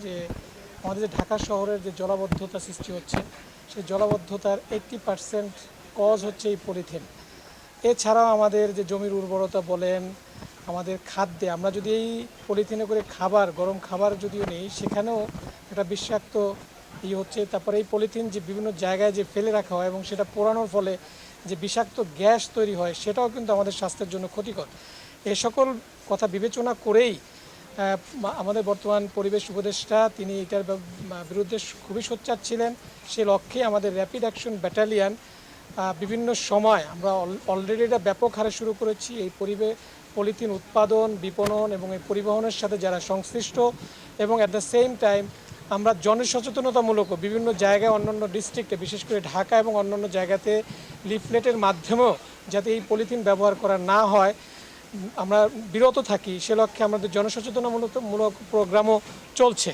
যে আমাদের যে ঢাকা শহরের যে জলাবদ্ধতা সৃষ্টি হচ্ছে সেই জলাবদ্ধতার 80% কজ হচ্ছে এই পলিথিন। এছাড়াও আমাদের যে জমির উর্বরতা বলেন, আমাদের খাদ্যে আমরা যদি এই পলিথিনে করে গরম খাবার যদিও নেই, সেখানেও একটা বিষাক্ত হচ্ছে। তারপরে এই পলিথিন যে বিভিন্ন জায়গায় যে ফেলে রাখা হয় এবং সেটা পোড়ানোর ফলে যে বিষাক্ত গ্যাস তৈরি হয়, সেটাও কিন্তু আমাদের স্বাস্থ্যের জন্য ক্ষতিকর। এ সকল কথা বিবেচনা করেই আমাদের বর্তমান পরিবেশ উপদেষ্টা তিনি এটার বিরুদ্ধে খুবই সোচ্চার ছিলেন। সে লক্ষ্যে আমাদের র্যাপিড অ্যাকশন ব্যাটালিয়ান বিভিন্ন সময় আমরা অলরেডি এটা ব্যাপক হারে শুরু করেছি। এই পলিথিন উৎপাদন, বিপণন এবং এই পরিবহনের সাথে যারা সংশ্লিষ্ট, এবং অ্যাট দ্য সেম টাইম আমরা জনসচেতনতামূলক বিভিন্ন জায়গায় অন্যান্য ডিস্ট্রিক্টে, বিশেষ করে ঢাকা এবং অন্যান্য জায়গাতে লিফলেটের মাধ্যমেও যাতে এই পলিথিন ব্যবহার করা না হয় আমরা বিরত থাকি, সে লক্ষ্যে আমাদের জনসচেতনতামূলক প্রোগ্রামও চলছে।